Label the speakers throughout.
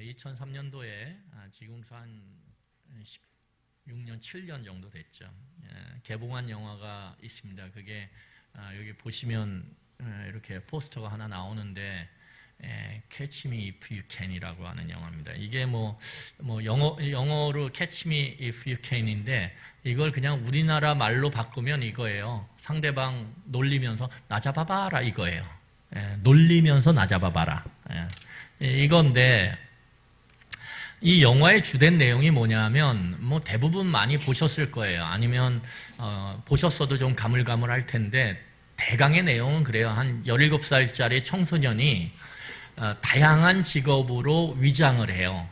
Speaker 1: 2003년도에 지금부터 한 16년, 7년 정도 됐죠. 개봉한 영화가 있습니다. 그게 여기 보시면 이렇게 포스터가 하나 나오는데 Catch Me If You Can이라고 하는 영화입니다. 이게 영어로 Catch Me If You Can인데 이걸 그냥 우리나라 말로 바꾸면 이거예요. 상대방 놀리면서 나 잡아봐라 이거예요. 놀리면서 나 잡아봐라. 이건데 이 영화의 주된 내용이 뭐냐면 대부분 많이 보셨을 거예요. 아니면 보셨어도 좀 가물가물할 텐데 대강의 내용은 그래요. 한 17살짜리 청소년이 다양한 직업으로 위장을 해요.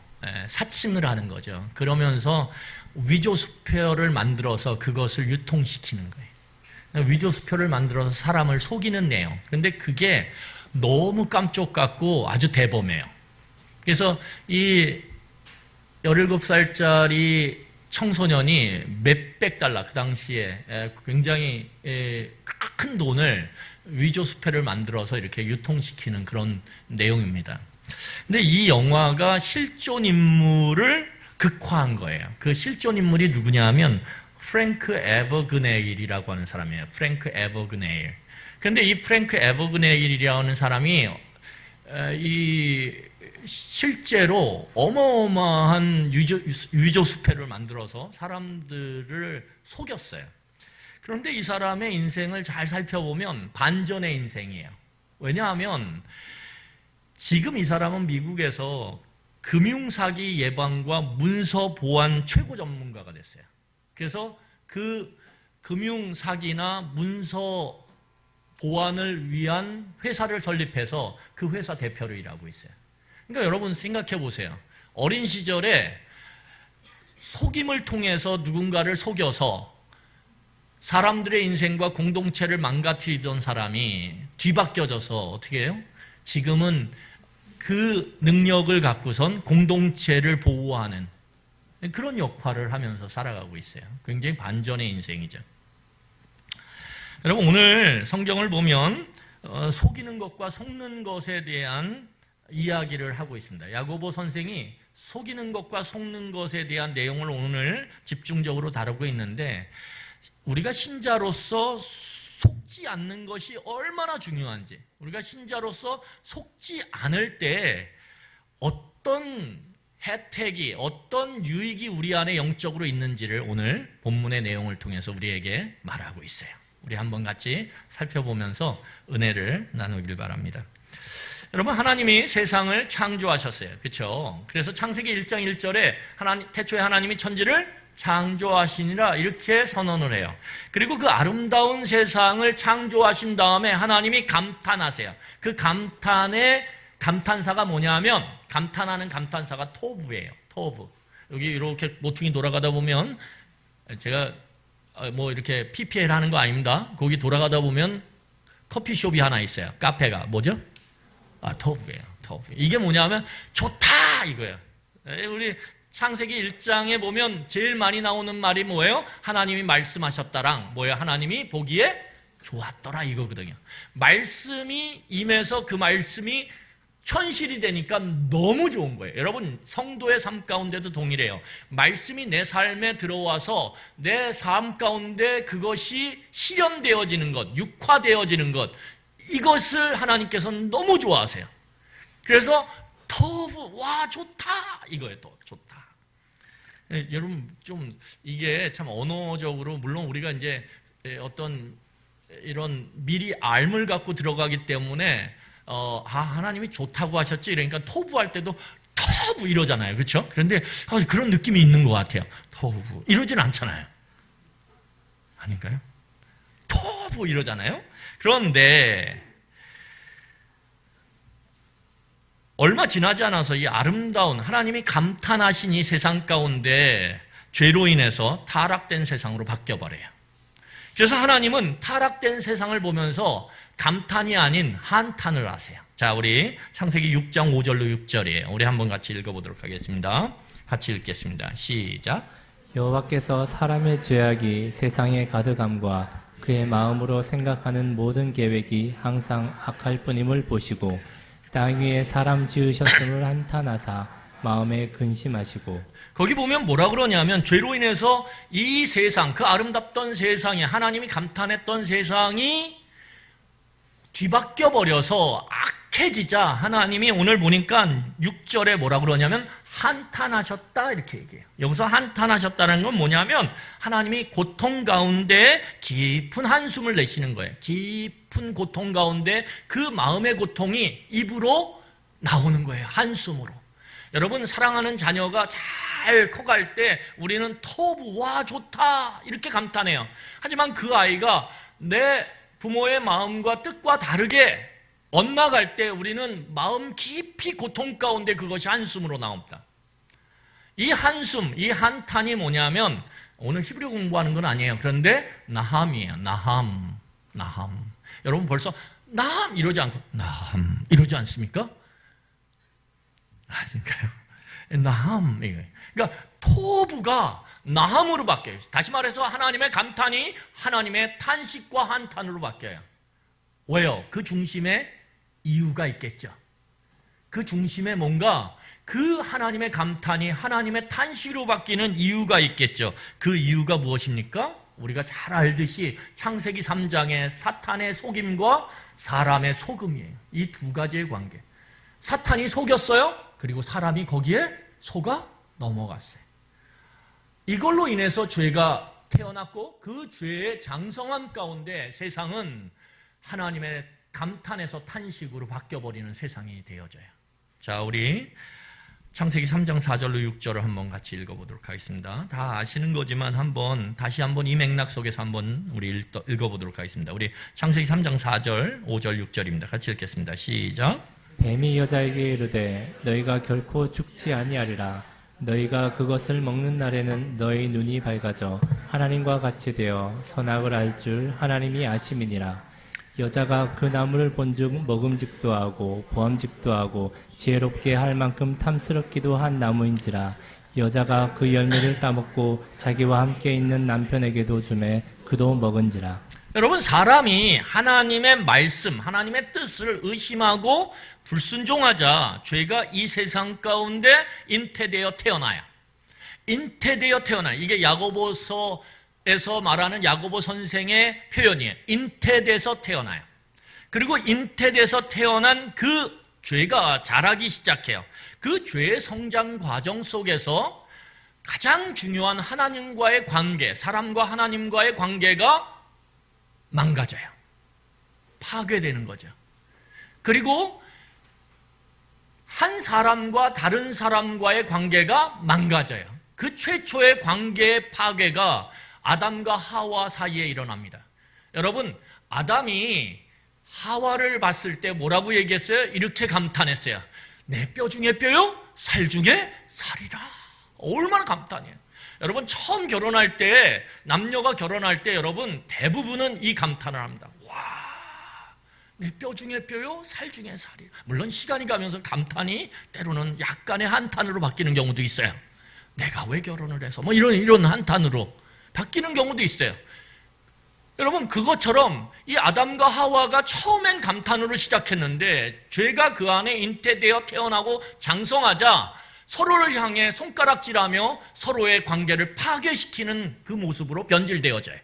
Speaker 1: 사칭을 하는 거죠. 그러면서 위조수표를 만들어서 그것을 유통시키는 거예요. 위조수표를 만들어서 사람을 속이는 내용. 그런데 그게 너무 깜짝 같고 아주 대범해요. 그래서 이 17살짜리 청소년이 몇백 달러, 그 당시에 굉장히 큰 돈을 위조수표를 만들어서 이렇게 유통시키는 그런 내용입니다. 근데 이 영화가 실존 인물을 극화한 거예요. 그 실존 인물이 누구냐 하면 프랭크 에버그네일이라고 하는 사람이에요. 프랭크 에버그네일. 그런데 이 프랭크 에버그네일이라는 사람이 실제로 어마어마한 위조수표를 만들어서 사람들을 속였어요. 그런데 이 사람의 인생을 잘 살펴보면 반전의 인생이에요. 왜냐하면 지금 이 사람은 미국에서 금융사기 예방과 문서 보안 최고 전문가가 됐어요. 그래서 그 금융사기나 문서 보안을 위한 회사를 설립해서 그 회사 대표로 일하고 있어요. 그러니까 여러분 생각해 보세요. 어린 시절에 속임을 통해서 누군가를 속여서 사람들의 인생과 공동체를 망가뜨리던 사람이 뒤바뀌어져서 어떻게 해요? 지금은 그 능력을 갖고선 공동체를 보호하는 그런 역할을 하면서 살아가고 있어요. 굉장히 반전의 인생이죠. 여러분 오늘 성경을 보면 속이는 것과 속는 것에 대한 이야기를 하고 있습니다. 야고보 선생이 속이는 것과 속는 것에 대한 내용을 오늘 집중적으로 다루고 있는데 우리가 신자로서 속지 않는 것이 얼마나 중요한지, 우리가 신자로서 속지 않을 때 어떤 혜택이, 어떤 유익이 우리 안에 영적으로 있는지를 오늘 본문의 내용을 통해서 우리에게 말하고 있어요. 우리 한번 같이 살펴보면서 은혜를 나누길 바랍니다. 여러분 하나님이 세상을 창조하셨어요. 그렇죠? 그래서 창세기 1장 1절에 태초에 하나님이 천지를 창조하시니라 이렇게 선언을 해요. 그리고 그 아름다운 세상을 창조하신 다음에 하나님이 감탄하세요. 그 감탄사가 뭐냐면 감탄하는 감탄사가 토브예요. 토브. 여기 이렇게 모퉁이 돌아가다 보면 제가 이렇게 PPL 하는 거 아닙니다. 거기 돌아가다 보면 커피숍이 하나 있어요. 카페가 뭐죠? 토브예요. 토브. 이게 뭐냐면 좋다 이거예요. 우리 창세기 1장에 보면 제일 많이 나오는 말이 뭐예요? 하나님이 말씀하셨다랑 뭐예요? 하나님이 보기에 좋았더라 이거거든요. 말씀이 임해서 그 말씀이 현실이 되니까 너무 좋은 거예요. 여러분 성도의 삶 가운데도 동일해요. 말씀이 내 삶에 들어와서 내 삶 가운데 그것이 실현되어지는 것, 육화되어지는 것, 이것을 하나님께서는 너무 좋아하세요. 그래서 터브 와 좋다 이거예요. 또 좋다. 여러분 좀 이게 참 언어적으로 물론 우리가 이제 어떤 이런 미리 알을 갖고 들어가기 때문에 하나님이 좋다고 하셨지 이러니까 토부할 때도 터부 이러잖아요. 그렇죠? 그런데 그런 느낌이 있는 것 같아요. 토부 이러진 않잖아요. 아닌가요? 토부 이러잖아요. 그런데 얼마 지나지 않아서 이 아름다운 하나님이 감탄하신 이 세상 가운데 죄로 인해서 타락된 세상으로 바뀌어버려요. 그래서 하나님은 타락된 세상을 보면서 감탄이 아닌 한탄을 하세요. 자, 우리 창세기 6장 5절로 6절이에요. 우리 한번 같이 읽어보도록 하겠습니다. 같이 읽겠습니다. 시작.
Speaker 2: 여호와께서 사람의 죄악이 세상에 가득함과 그의 마음으로 생각하는 모든 계획이 항상 악할 뿐임을 보시고 땅 위에 사람 지으셨음을 한탄하사 마음에 근심하시고
Speaker 1: 거기 보면 뭐라 그러냐면 죄로 인해서 이 세상, 그 아름답던 세상에 하나님이 감탄했던 세상이 뒤바뀌어 버려서 악해지자 하나님이 오늘 보니까 6절에 뭐라 그러냐면 한탄하셨다 이렇게 얘기해요. 여기서 한탄하셨다는 건 뭐냐면 하나님이 고통 가운데 깊은 한숨을 내시는 거예요. 깊은 고통 가운데 그 마음의 고통이 입으로 나오는 거예요. 한숨으로. 여러분, 사랑하는 자녀가 잘 커갈 때 우리는 터부, 와 좋다 이렇게 감탄해요. 하지만 그 아이가 내 부모의 마음과 뜻과 다르게 엇나갈 때 우리는 마음 깊이 고통 가운데 그것이 한숨으로 나옵니다. 이 한숨, 이 한탄이 뭐냐면 오늘 히브리 공부하는 건 아니에요. 그런데 나함이에요. 나함. 여러분 벌써 나함 이러지 않고 나함 이러지 않습니까? 아닌가요? 나함. 그러니까 토부가 나함으로 바뀌어요. 다시 말해서 하나님의 감탄이 하나님의 탄식과 한탄으로 바뀌어요. 왜요? 그 중심에 이유가 있겠죠. 그 중심에 뭔가 그 하나님의 감탄이 하나님의 탄식으로 바뀌는 이유가 있겠죠. 그 이유가 무엇입니까? 우리가 잘 알듯이 창세기 3장의 사탄의 속임과 사람의 속음이에요. 이 두 가지의 관계. 사탄이 속였어요. 그리고 사람이 거기에 속아 넘어갔어요. 이걸로 인해서 죄가 태어났고 그 죄의 장성함 가운데 세상은 하나님의 감탄에서 탄식으로 바뀌어버리는 세상이 되어져요. 자, 우리 창세기 3장 4절로 6절을 한번 같이 읽어보도록 하겠습니다. 다 아시는 거지만 다시 한번 이 맥락 속에서 한번 우리 읽어보도록 하겠습니다. 우리 창세기 3장 4절, 5절, 6절입니다. 같이 읽겠습니다. 시작.
Speaker 2: 뱀이 여자에게 이르되 너희가 결코 죽지 아니하리라. 너희가 그것을 먹는 날에는 너희 눈이 밝아져 하나님과 같이 되어 선악을 알 줄 하나님이 아심이니라. 여자가 그 나무를 본즉 먹음직도 하고 보암직도 하고 지혜롭게 할 만큼 탐스럽기도 한 나무인지라. 여자가 그 열매를 따먹고 자기와 함께 있는 남편에게도 주매 그도 먹은지라.
Speaker 1: 여러분, 사람이 하나님의 말씀, 하나님의 뜻을 의심하고 불순종하자 죄가 이 세상 가운데 잉태되어 태어나요. 잉태되어 태어나요. 이게 야고보서에서 말하는 야고보 선생의 표현이에요. 잉태돼서 태어나요. 그리고 잉태돼서 태어난 그 죄가 자라기 시작해요. 그 죄의 성장 과정 속에서 가장 중요한 하나님과의 관계, 사람과 하나님과의 관계가 망가져요. 파괴되는 거죠. 그리고 한 사람과 다른 사람과의 관계가 망가져요. 그 최초의 관계의 파괴가 아담과 하와 사이에 일어납니다. 여러분, 아담이 하와를 봤을 때 뭐라고 얘기했어요? 이렇게 감탄했어요. 내 뼈 중에 뼈요, 살 중에 살이라. 얼마나 감탄이에요. 여러분, 처음 결혼할 때, 남녀가 결혼할 때 여러분 대부분은 이 감탄을 합니다. 와, 내 뼈 중에 뼈요, 살 중에 살이. 물론 시간이 가면서 감탄이 때로는 약간의 한탄으로 바뀌는 경우도 있어요. 내가 왜 결혼을 해서 뭐 이런 한탄으로 바뀌는 경우도 있어요. 여러분, 그것처럼 이 아담과 하와가 처음엔 감탄으로 시작했는데 죄가 그 안에 잉태되어 태어나고 장성하자 서로를 향해 손가락질하며 서로의 관계를 파괴시키는 그 모습으로 변질되어져요.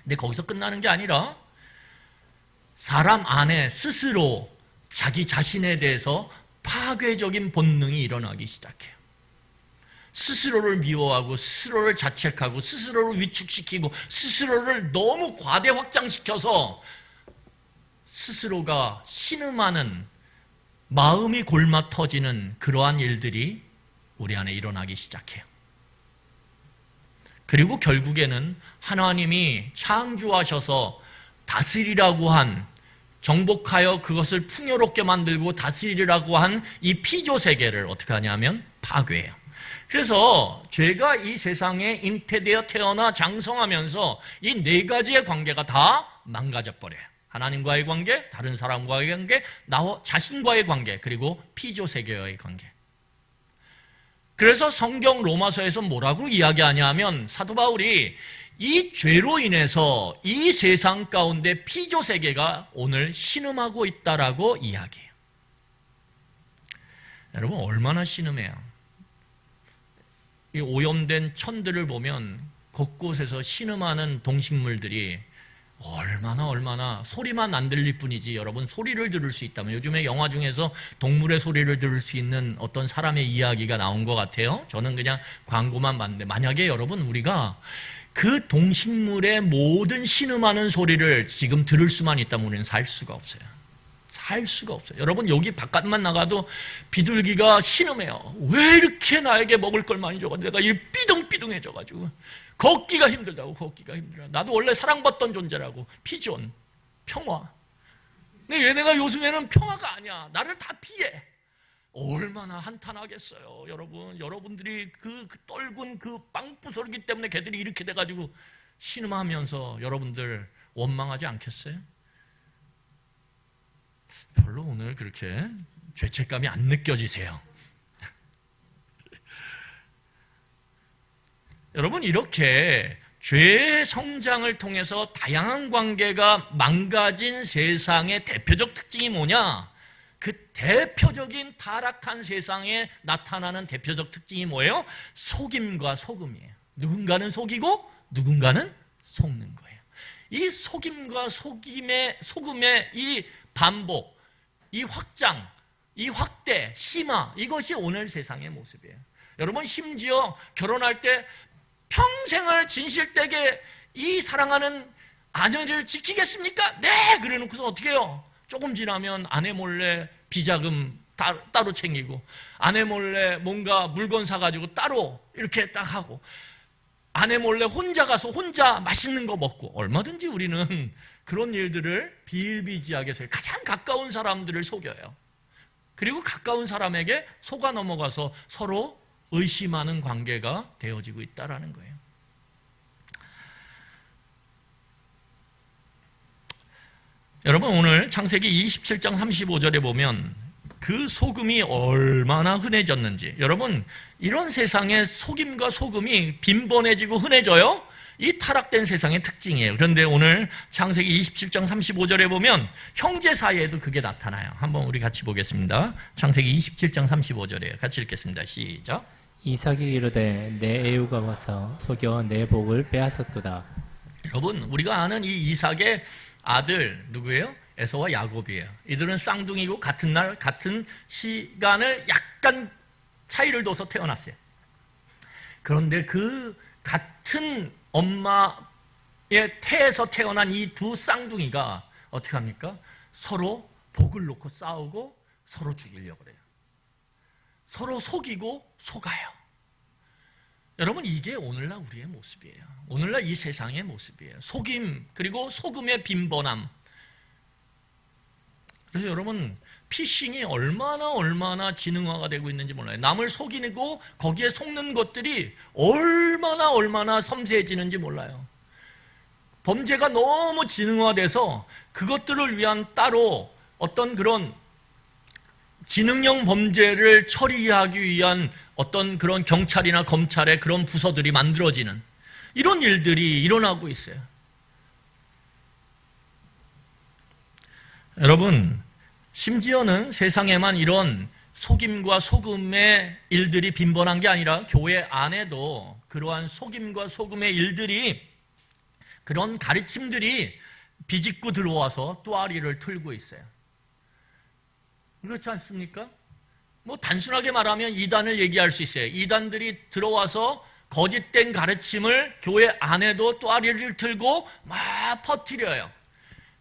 Speaker 1: 근데 거기서 끝나는 게 아니라 사람 안에 스스로 자기 자신에 대해서 파괴적인 본능이 일어나기 시작해요. 스스로를 미워하고 스스로를 자책하고 스스로를 위축시키고 스스로를 너무 과대 확장시켜서 스스로가 신음하는 마음이 골마 터지는 그러한 일들이 우리 안에 일어나기 시작해요. 그리고 결국에는 하나님이 창조하셔서 다스리라고 한, 정복하여 그것을 풍요롭게 만들고 다스리라고 한 이 피조 세계를 어떻게 하냐면 파괴해요. 그래서 죄가 이 세상에 잉태되어 태어나 장성하면서 이 네 가지의 관계가 다 망가져 버려요. 하나님과의 관계, 다른 사람과의 관계, 나 자신과의 관계, 그리고 피조 세계와의 관계. 그래서 성경 로마서에서 뭐라고 이야기하냐면 사도 바울이 이 죄로 인해서 이 세상 가운데 피조 세계가 오늘 신음하고 있다라고 이야기해요. 여러분 얼마나 신음해요. 이 오염된 천들을 보면 곳곳에서 신음하는 동식물들이 얼마나 소리만 안 들릴 뿐이지 여러분 소리를 들을 수 있다면 요즘에 영화 중에서 동물의 소리를 들을 수 있는 어떤 사람의 이야기가 나온 것 같아요. 저는 그냥 광고만 봤는데 만약에 여러분 우리가 그 동식물의 모든 신음하는 소리를 지금 들을 수만 있다면 우리는 살 수가 없어요. 살 수가 없어요. 여러분 여기 바깥만 나가도 비둘기가 신음해요. 왜 이렇게 나에게 먹을 걸 많이 줘가지고 내가 이 삐둥삐둥해져가지고 걷기가 힘들다고. 걷기가 힘들어. 나도 원래 사랑받던 존재라고. 피존, 평화. 근데 얘네가 요즘에는 평화가 아니야. 나를 다 피해. 얼마나 한탄하겠어요. 여러분들이 그 떨군 그 빵부스러기 때문에 걔들이 이렇게 돼가지고 신음하면서 여러분들 원망하지 않겠어요? 별로 오늘 그렇게 죄책감이 안 느껴지세요. 여러분 이렇게 죄의 성장을 통해서 다양한 관계가 망가진 세상의 대표적 특징이 뭐냐? 그 대표적인 타락한 세상에 나타나는 대표적 특징이 뭐예요? 속임과 소금이에요. 누군가는 속이고 누군가는 속는 거예요. 이 속임과 소금의 이 반복, 이 확장, 이 확대, 심화, 이것이 오늘 세상의 모습이에요. 여러분 심지어 결혼할 때 평생을 진실되게 이 사랑하는 아내를 지키겠습니까? 네! 그래 놓고서 어떻게 해요? 조금 지나면 아내 몰래 비자금 따로 챙기고 아내 몰래 뭔가 물건 사가지고 따로 이렇게 딱 하고 아내 몰래 혼자 가서 혼자 맛있는 거 먹고 얼마든지 우리는 그런 일들을 비일비재하게 해서 가장 가까운 사람들을 속여요. 그리고 가까운 사람에게 속아 넘어가서 서로 의심하는 관계가 되어지고 있다는 거예요. 여러분 오늘 창세기 27장 35절에 보면 그 소금이 얼마나 흔해졌는지 여러분 이런 세상에 속임과 소금이 빈번해지고 흔해져요. 이 타락된 세상의 특징이에요. 그런데 오늘 창세기 27장 35절에 보면 형제 사이에도 그게 나타나요. 한번 우리 같이 보겠습니다. 창세기 27장 35절에 같이 읽겠습니다. 시작.
Speaker 2: 이삭이 이르되 내 애우가 와서 속여 내 복을 빼앗았도다.
Speaker 1: 여러분 우리가 아는 이 이삭의 아들 누구예요? 에서와 야곱이에요. 이들은 쌍둥이고 같은 날 같은 시간을 약간 차이를 둬서 태어났어요. 그런데 그 같은 엄마의 태에서 태어난 이 두 쌍둥이가 어떻게 합니까? 서로 복을 놓고 싸우고 서로 죽이려고 그래요. 서로 속이고 속아요. 여러분 이게 오늘날 우리의 모습이에요. 오늘날 이 세상의 모습이에요. 속임 그리고 소금의 빈번함. 그래서 여러분 피싱이 얼마나 지능화가 되고 있는지 몰라요. 남을 속이고 거기에 속는 것들이 얼마나 섬세해지는지 몰라요. 범죄가 너무 지능화돼서 그것들을 위한 따로 어떤 그런 지능형 범죄를 처리하기 위한 어떤 그런 경찰이나 검찰의 그런 부서들이 만들어지는 이런 일들이 일어나고 있어요. 여러분 심지어는 세상에만 이런 속임과 소금의 일들이 빈번한 게 아니라 교회 안에도 그러한 속임과 소금의 일들이 그런 가르침들이 비집고 들어와서 또아리를 틀고 있어요. 그렇지 않습니까? 뭐 단순하게 말하면 이단을 얘기할 수 있어요. 이단들이 들어와서 거짓된 가르침을 교회 안에도 또아리를 틀고 막 퍼뜨려요.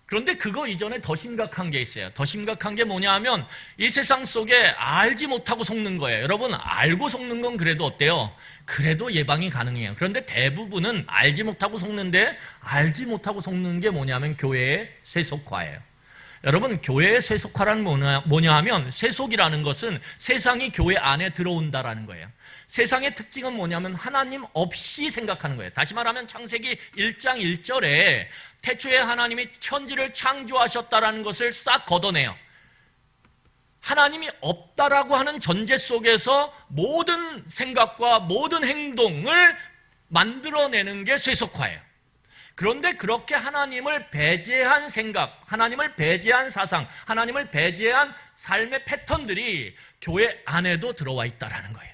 Speaker 1: 그런데 그거 이전에 더 심각한 게 있어요. 더 심각한 게 뭐냐 하면 이 세상 속에 알지 못하고 속는 거예요. 여러분 알고 속는 건 그래도 어때요? 그래도 예방이 가능해요. 그런데 대부분은 알지 못하고 속는데 알지 못하고 속는 게 뭐냐면 교회의 세속화예요. 여러분 교회의 세속화란 뭐냐 하면 세속이라는 것은 세상이 교회 안에 들어온다라는 거예요. 세상의 특징은 뭐냐면 하나님 없이 생각하는 거예요. 다시 말하면 창세기 1장 1절에 태초에 하나님이 천지를 창조하셨다라는 것을 싹 걷어내요. 하나님이 없다라고 하는 전제 속에서 모든 생각과 모든 행동을 만들어내는 게 세속화예요. 그런데 그렇게 하나님을 배제한 생각, 하나님을 배제한 사상, 하나님을 배제한 삶의 패턴들이 교회 안에도 들어와 있다는 거예요.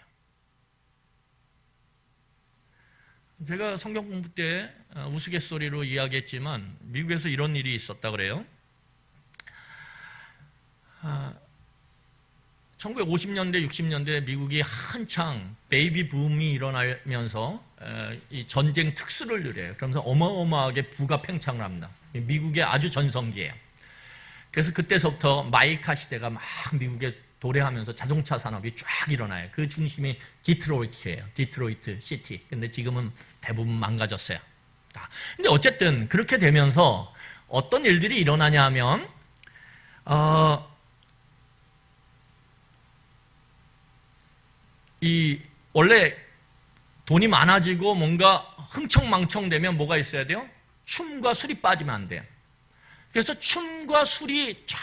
Speaker 1: 제가 성경 공부 때 우스갯소리로 이야기했지만 미국에서 이런 일이 있었다 그래요. 1950년대, 60년대 미국이 한창 베이비 붐이 일어나면서 이 전쟁 특수를 누려요. 그러면서 어마어마하게 부가 팽창을 합니다. 미국의 아주 전성기예요. 그래서 그때서부터 마이카 시대가 막 미국에 도래하면서 자동차 산업이 쫙 일어나요. 그 중심이 디트로이트예요. 디트로이트 시티. 근데 지금은 대부분 망가졌어요. 근데 어쨌든 그렇게 되면서 어떤 일들이 일어나냐 하면 원래 돈이 많아지고 뭔가 흥청망청되면 뭐가 있어야 돼요? 춤과 술이 빠지면 안 돼요. 그래서 춤과 술이 쫙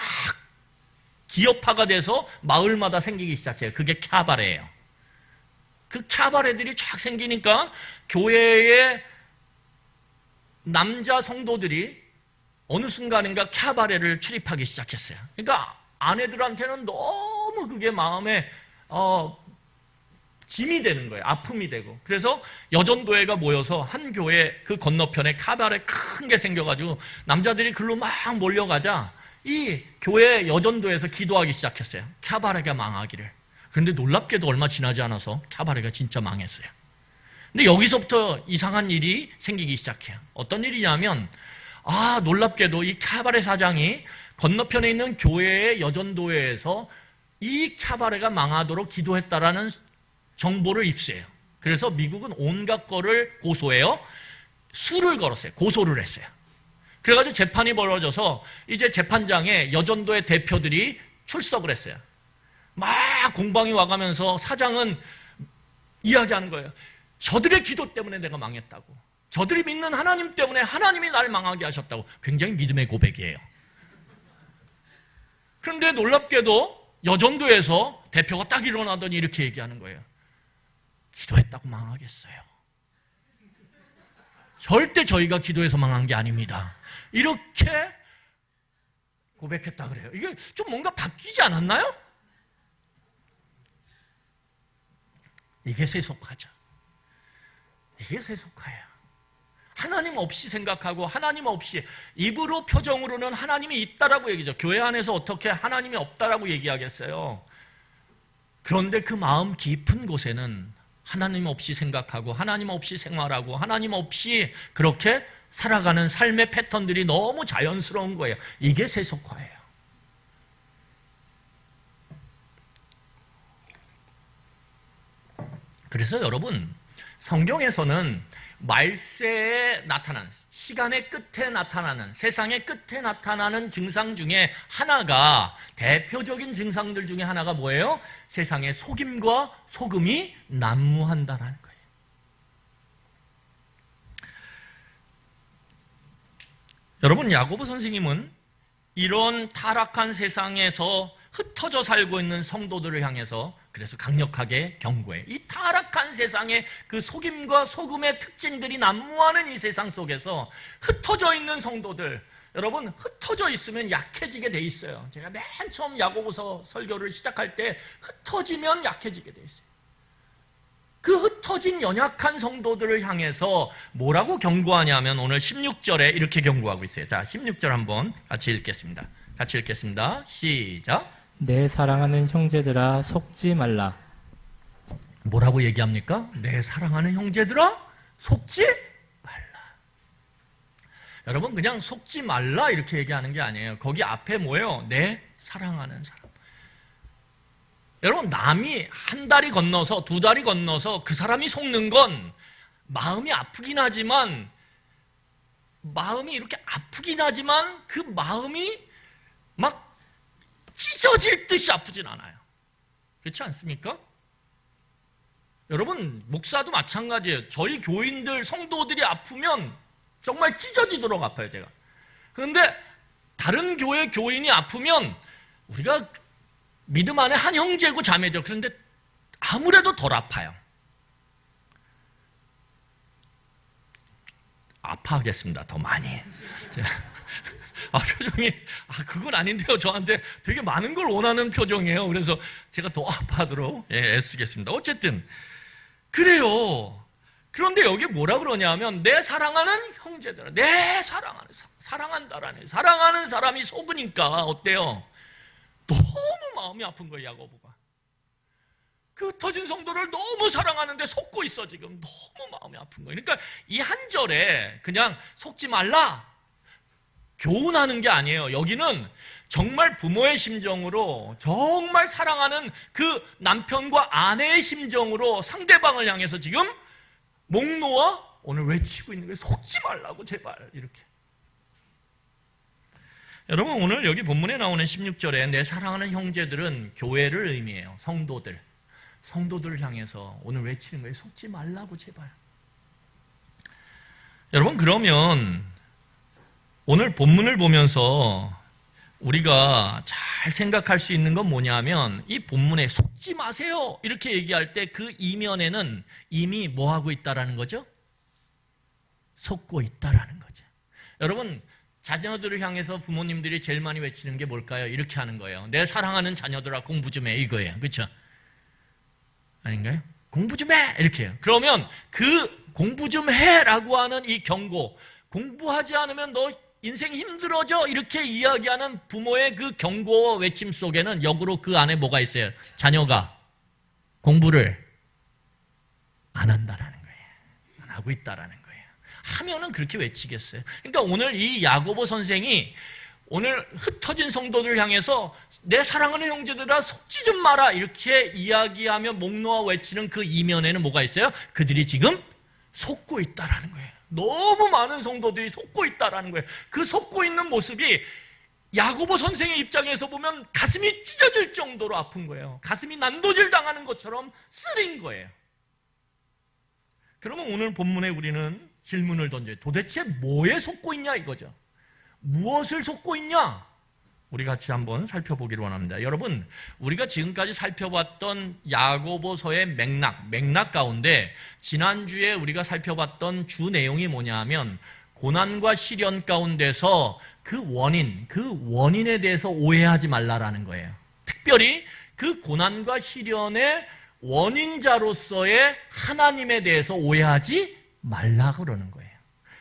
Speaker 1: 기업화가 돼서 마을마다 생기기 시작해요. 그게 캬바레예요. 그 캬바레들이 쫙 생기니까 교회의 남자 성도들이 어느 순간인가 캬바레를 출입하기 시작했어요. 그러니까 아내들한테는 너무 그게 마음에 짐이 되는 거예요. 아픔이 되고. 그래서 여전도회가 모여서 한 교회 그 건너편에 카바레 큰 게 생겨가지고 남자들이 글로 막 몰려가자 이 교회 여전도에서 기도하기 시작했어요. 카바레가 망하기를. 그런데 놀랍게도 얼마 지나지 않아서 카바레가 진짜 망했어요. 근데 여기서부터 이상한 일이 생기기 시작해요. 어떤 일이냐면 놀랍게도 이 카바레 사장이 건너편에 있는 교회의 여전도회에서 이 카바레가 망하도록 기도했다라는 정보를 입수해요. 그래서 미국은 온갖 거를 고소해요. 수를 걸었어요. 고소를 했어요. 그래가지고 재판이 벌어져서 이제 재판장에 여전도의 대표들이 출석을 했어요. 막 공방이 와가면서 사장은 이야기하는 거예요. 저들의 기도 때문에 내가 망했다고. 저들이 믿는 하나님 때문에 하나님이 나를 망하게 하셨다고. 굉장히 믿음의 고백이에요. 그런데 놀랍게도 여전도에서 대표가 딱 일어나더니 이렇게 얘기하는 거예요. 기도했다고 망하겠어요? 절대 저희가 기도해서 망한 게 아닙니다. 이렇게 고백했다 그래요. 이게 좀 뭔가 바뀌지 않았나요? 이게 세속화죠. 이게 세속화예요. 하나님 없이 생각하고 하나님 없이 입으로 표정으로는 하나님이 있다라고 얘기죠. 교회 안에서 어떻게 하나님이 없다라고 얘기하겠어요? 그런데 그 마음 깊은 곳에는 하나님 없이 생각하고 하나님 없이 생활하고 하나님 없이 그렇게 살아가는 삶의 패턴들이 너무 자연스러운 거예요. 이게 세속화예요. 그래서 여러분, 성경에서는 말세에 나타난, 시간의 끝에 나타나는, 세상의 끝에 나타나는 증상 중에 하나가, 대표적인 증상들 중에 하나가 뭐예요? 세상의 속임과 소금이 난무한다라는 거예요. 여러분, 야고보 선생님은 이런 타락한 세상에서 흩어져 살고 있는 성도들을 향해서 그래서 강력하게 경고해. 이 타락한 세상의 그 속임과 소금의 특징들이 난무하는 이 세상 속에서 흩어져 있는 성도들, 여러분, 흩어져 있으면 약해지게 돼 있어요. 제가 맨 처음 야고보서 설교를 시작할 때 흩어지면 약해지게 돼 있어요. 그 흩어진 연약한 성도들을 향해서 뭐라고 경고하냐면 오늘 16절에 이렇게 경고하고 있어요. 자, 16절 한번 같이 읽겠습니다. 같이 읽겠습니다. 시작.
Speaker 2: 내 사랑하는 형제들아 속지 말라.
Speaker 1: 뭐라고 얘기합니까? 내 사랑하는 형제들아 속지 말라. 여러분, 그냥 속지 말라 이렇게 얘기하는 게 아니에요. 거기 앞에 뭐예요? 내 사랑하는 사람. 여러분, 남이 한 다리 건너서 두 다리 건너서 그 사람이 속는 건 마음이 아프긴 하지만 그 마음이 막 찢어질 듯이 아프진 않아요. 그렇지 않습니까? 여러분, 목사도 마찬가지예요. 저희 교인들, 성도들이 아프면 정말 찢어지도록 아파요, 제가. 그런데 다른 교회 교인이 아프면 우리가 믿음 안에 한 형제고 자매죠. 그런데 아무래도 덜 아파요. 아파하겠습니다. 더 많이. 표정이 그건 아닌데요. 저한테 되게 많은 걸 원하는 표정이에요. 그래서 제가 더 아파하도록 애쓰겠습니다. 어쨌든 그래요. 그런데 여기 뭐라 그러냐면 내 사랑하는 형제들아, 내 사랑한다라는, 사랑하는 사람이 속으니까 어때요? 너무 마음이 아픈 거예요. 야고보가 그 흩어진 성도를 너무 사랑하는데 속고 있어. 지금 너무 마음이 아픈 거예요. 그러니까 이 한 절에 그냥 속지 말라 교훈하는 게 아니에요. 여기는 정말 부모의 심정으로, 정말 사랑하는 그 남편과 아내의 심정으로 상대방을 향해서 지금 목 놓아 오늘 외치고 있는 거예요. 속지 말라고 제발. 이렇게. 여러분, 오늘 여기 본문에 나오는 16절에 내 사랑하는 형제들은 교회를 의미해요. 성도들을 향해서 오늘 외치는 거예요. 속지 말라고 제발. 여러분, 그러면 오늘 본문을 보면서 우리가 잘 생각할 수 있는 건 뭐냐면 이 본문에 속지 마세요 이렇게 얘기할 때 그 이면에는 이미 뭐 하고 있다라는 거죠? 속고 있다라는 거죠. 여러분, 자녀들을 향해서 부모님들이 제일 많이 외치는 게 뭘까요? 이렇게 하는 거예요. 내 사랑하는 자녀들아 공부 좀 해, 이거예요. 그렇죠? 아닌가요? 공부 좀 해! 이렇게 해요. 그러면 그 공부 좀 해라고 하는 이 경고, 공부하지 않으면 너 인생 힘들어져 이렇게 이야기하는 부모의 그 경고와 외침 속에는 역으로 그 안에 뭐가 있어요? 자녀가 공부를 안 한다라는 거예요. 안 하고 있다라는 거예요. 하면은 그렇게 외치겠어요. 그러니까 오늘 이 야고보 선생이 오늘 흩어진 성도들을 향해서 내 사랑하는 형제들아 속지 좀 마라 이렇게 이야기하며 목 놓아 외치는 그 이면에는 뭐가 있어요? 그들이 지금 속고 있다라는 거예요. 너무 많은 성도들이 속고 있다라는 거예요. 그 속고 있는 모습이 야고보 선생의 입장에서 보면 가슴이 찢어질 정도로 아픈 거예요. 가슴이 난도질 당하는 것처럼 쓰린 거예요. 그러면 오늘 본문에 우리는 질문을 던져요. 도대체 뭐에 속고 있냐 이거죠. 무엇을 속고 있냐? 우리 같이 한번 살펴보기를 원합니다. 여러분, 우리가 지금까지 살펴봤던 야고보서의 맥락 가운데 지난주에 우리가 살펴봤던 주 내용이 뭐냐면 고난과 시련 가운데서 그 원인에 대해서 오해하지 말라라는 거예요. 특별히 그 고난과 시련의 원인자로서의 하나님에 대해서 오해하지 말라 그러는 거예요.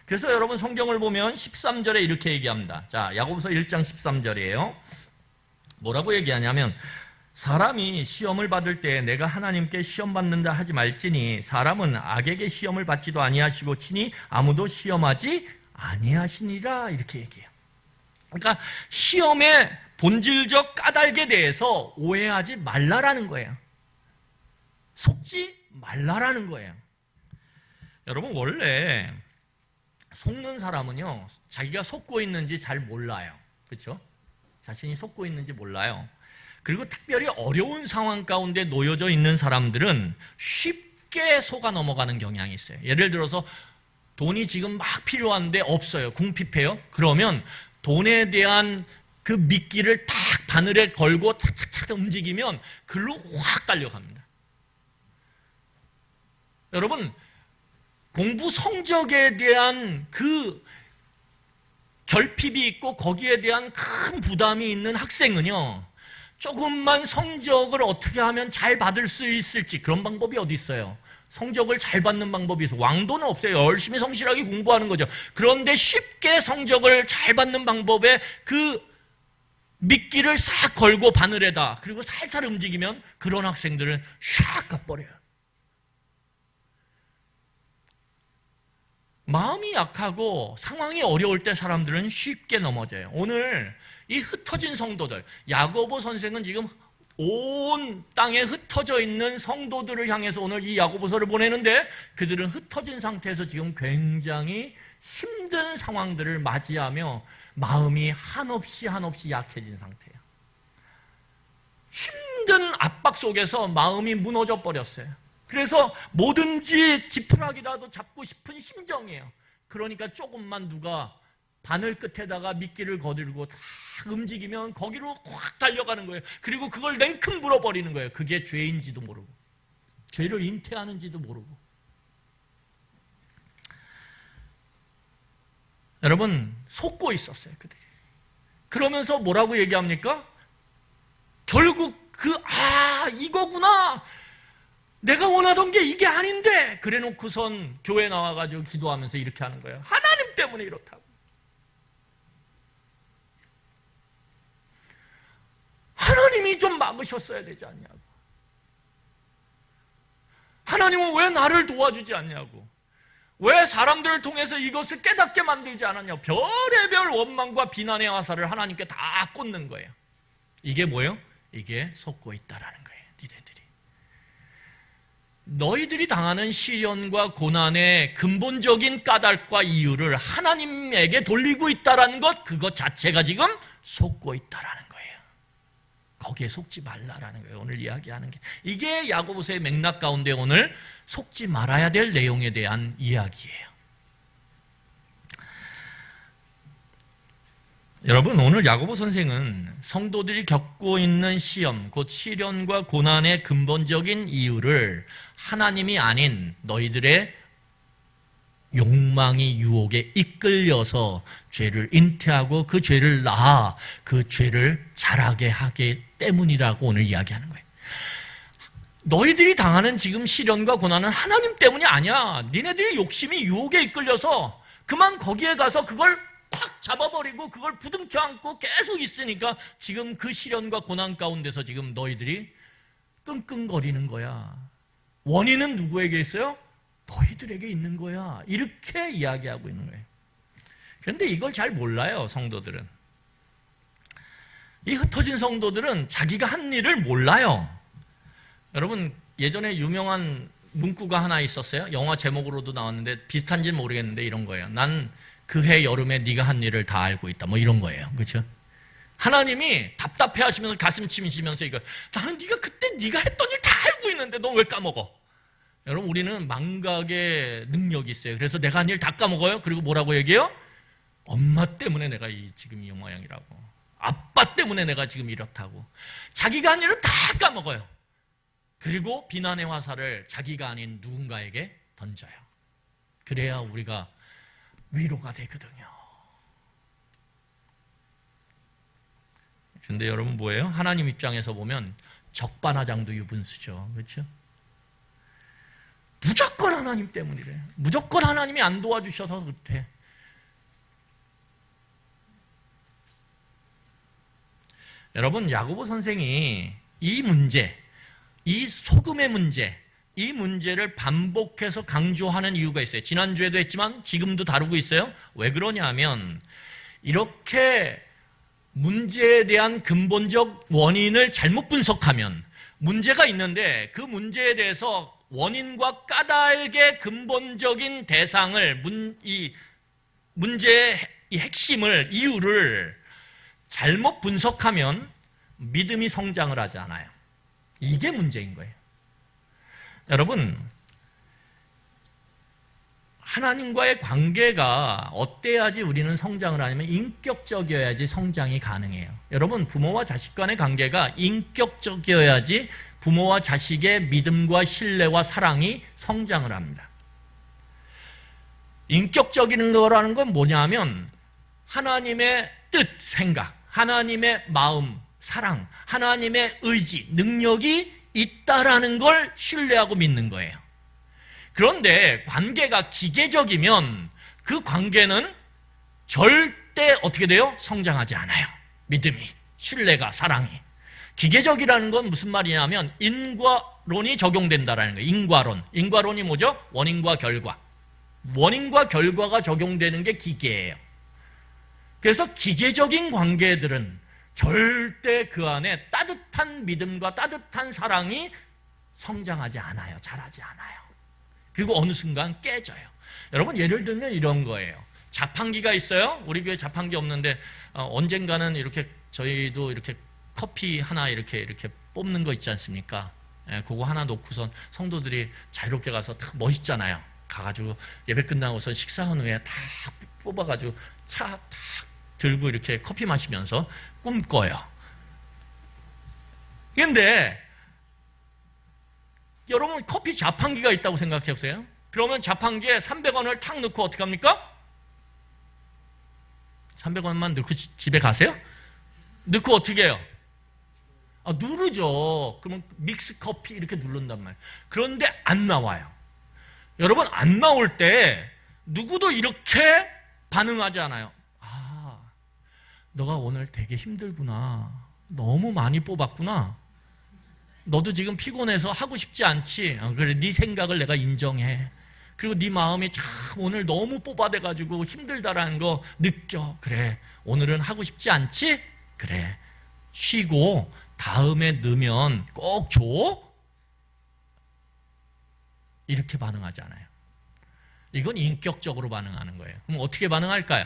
Speaker 1: 그래서 여러분 성경을 보면 13절에 이렇게 얘기합니다. 자, 야고보서 1장 13절이에요. 뭐라고 얘기하냐면 사람이 시험을 받을 때 내가 하나님께 시험 받는다 하지 말지니 사람은 악에게 시험을 받지도 아니하시고 친히 아무도 시험하지 아니하시니라 이렇게 얘기해요. 그러니까 시험의 본질적 까닭에 대해서 오해하지 말라라는 거예요. 속지 말라라는 거예요. 여러분, 원래 속는 사람은요, 자기가 속고 있는지 잘 몰라요. 그렇죠? 자신이 속고 있는지 몰라요. 그리고 특별히 어려운 상황 가운데 놓여져 있는 사람들은 쉽게 속아 넘어가는 경향이 있어요. 예를 들어서 돈이 지금 막 필요한데 없어요. 궁핍해요. 그러면 돈에 대한 그 미끼를 탁 바늘에 걸고 탁탁탁 움직이면 글로 확 달려갑니다. 여러분, 공부 성적에 대한 그 결핍이 있고 거기에 대한 큰 부담이 있는 학생은요, 조금만 성적을 어떻게 하면 잘 받을 수 있을지, 그런 방법이 어디 있어요? 성적을 잘 받는 방법이 있어요. 왕도는 없어요. 열심히 성실하게 공부하는 거죠. 그런데 쉽게 성적을 잘 받는 방법에 그 미끼를 싹 걸고 바늘에다 그리고 살살 움직이면 그런 학생들은 샥 가버려요. 마음이 약하고 상황이 어려울 때 사람들은 쉽게 넘어져요. 오늘 이 흩어진 성도들, 야고보 선생은 지금 온 땅에 흩어져 있는 성도들을 향해서 오늘 이 야고보서를 보내는데 그들은 흩어진 상태에서 지금 굉장히 힘든 상황들을 맞이하며 마음이 한없이 약해진 상태예요. 힘든 압박 속에서 마음이 무너져 버렸어요. 그래서 뭐든지 지푸라기라도 잡고 싶은 심정이에요. 그러니까 조금만 누가 바늘 끝에다가 미끼를 거들고 탁 움직이면 거기로 확 달려가는 거예요. 그리고 그걸 냉큼 물어버리는 거예요. 그게 죄인지도 모르고 죄를 잉태하는지도 모르고. 여러분 속고 있었어요 그들이. 그러면서 뭐라고 얘기합니까? 결국 이거구나, 내가 원하던 게 이게 아닌데, 그래 놓고선 교회 나와가지고 기도하면서 이렇게 하는 거예요. 하나님 때문에 이렇다고. 하나님이 좀 막으셨어야 되지 않냐고. 하나님은 왜 나를 도와주지 않냐고. 왜 사람들을 통해서 이것을 깨닫게 만들지 않았냐고. 별의별 원망과 비난의 화살을 하나님께 다 꽂는 거예요. 이게 뭐예요? 이게 속고 있다라는 거예요. 너희들이 당하는 시련과 고난의 근본적인 까닭과 이유를 하나님에게 돌리고 있다라는 것, 그것 자체가 지금 속고 있다라는 거예요. 거기에 속지 말라라는 거예요. 오늘 이야기하는 게. 이게 야고보서의 맥락 가운데 오늘 속지 말아야 될 내용에 대한 이야기예요. 여러분, 오늘 야고보 선생은 성도들이 겪고 있는 시험, 곧 시련과 고난의 근본적인 이유를 하나님이 아닌 너희들의 욕망이 유혹에 이끌려서 죄를 잉태하고 그 죄를 낳아 그 죄를 자라게 하기 때문이라고 오늘 이야기하는 거예요. 너희들이 당하는 지금 시련과 고난은 하나님 때문이 아니야. 니네들의 욕심이 유혹에 이끌려서 그만 거기에 가서 그걸 콱 잡아버리고 그걸 부둥켜 안고 계속 있으니까 지금 그 시련과 고난 가운데서 지금 너희들이 끙끙거리는 거야. 원인은 누구에게 있어요? 너희들에게 있는 거야. 이렇게 이야기하고 있는 거예요. 그런데 이걸 잘 몰라요, 성도들은. 이 흩어진 성도들은 자기가 한 일을 몰라요. 여러분, 예전에 유명한 문구가 하나 있었어요. 영화 제목으로도 나왔는데 비슷한지는 모르겠는데 이런 거예요. 난 그해 여름에 네가 한 일을 다 알고 있다. 뭐 이런 거예요. 그렇죠? 하나님이 답답해하시면서 가슴 치미시면서 이거, 나는 네가 그때 네가 했던 일 다 알고 있는데 너 왜 까먹어? 여러분, 우리는 망각의 능력이 있어요. 그래서 내가 한 일 다 까먹어요. 그리고 뭐라고 얘기해요? 엄마 때문에 내가 지금 이 모양이라고. 아빠 때문에 내가 지금 이렇다고. 자기가 한 일을 다 까먹어요. 그리고 비난의 화살을 자기가 아닌 누군가에게 던져요. 그래야 우리가 위로가 되거든요. 근데 여러분 뭐예요? 하나님 입장에서 보면 적반하장도 유분수죠. 그렇죠? 무조건 하나님 때문이래. 무조건 하나님이 안 도와주셔서 그래. 여러분, 야고보 선생이 이 문제, 이 소금의 문제, 이 문제를 반복해서 강조하는 이유가 있어요. 지난주에도 했지만 지금도 다루고 있어요. 왜 그러냐면 이렇게 문제에 대한 근본적 원인을 잘못 분석하면 문제가 있는데 그 문제에 대해서 원인과 까닭의 근본적인 대상을, 이 문제의 이 핵심을, 이유를 잘못 분석하면 믿음이 성장을 하지 않아요. 이게 문제인 거예요. 여러분, 하나님과의 관계가 어때야지 우리는 성장을 하냐면 인격적이어야지 성장이 가능해요. 여러분, 부모와 자식 간의 관계가 인격적이어야지 부모와 자식의 믿음과 신뢰와 사랑이 성장을 합니다. 인격적인 거라는 건 뭐냐면 하나님의 뜻, 생각, 하나님의 마음, 사랑, 하나님의 의지, 능력이 있다라는 걸 신뢰하고 믿는 거예요. 그런데 관계가 기계적이면 그 관계는 절대 어떻게 돼요? 성장하지 않아요. 믿음이, 신뢰가, 사랑이. 기계적이라는 건 무슨 말이냐면 인과론이 적용된다라는 거예요. 인과론. 인과론이 뭐죠? 원인과 결과. 원인과 결과가 적용되는 게 기계예요. 그래서 기계적인 관계들은 절대 그 안에 따뜻한 믿음과 따뜻한 사랑이 성장하지 않아요. 자라지 않아요. 그리고 어느 순간 깨져요. 여러분, 예를 들면 이런 거예요. 자판기가 있어요. 우리 교회 자판기 없는데 언젠가는 이렇게 저희도 이렇게 커피 하나 이렇게 뽑는 거 있지 않습니까? 예, 그거 하나 놓고선 성도들이 자유롭게 가서 딱 멋있잖아요. 가가지고 예배 끝나고선 식사한 후에 다 뽑아가지고 차 딱 들고 이렇게 커피 마시면서 꿈꿔요. 근데 여러분, 커피 자판기가 있다고 생각해 보세요. 그러면 자판기에 300원을 탁 넣고 어떻게 합니까? 300원만 넣고 집에 가세요? 넣고 어떻게 해요? 누르죠. 그러면 믹스 커피 이렇게 누른단 말이에요. 그런데 안 나와요. 여러분, 안 나올 때 누구도 이렇게 반응하지 않아요. 너가 오늘 되게 힘들구나. 너무 많이 뽑았구나. 너도 지금 피곤해서 하고 싶지 않지. 그래, 네 생각을 내가 인정해. 그리고 네 마음이 참 오늘 너무 뽑아대가지고 힘들다라는 거 느껴. 그래, 오늘은 하고 싶지 않지? 그래, 쉬고 다음에 넣으면 꼭 줘. 이렇게 반응하지 않아요. 이건 인격적으로 반응하는 거예요. 그럼 어떻게 반응할까요?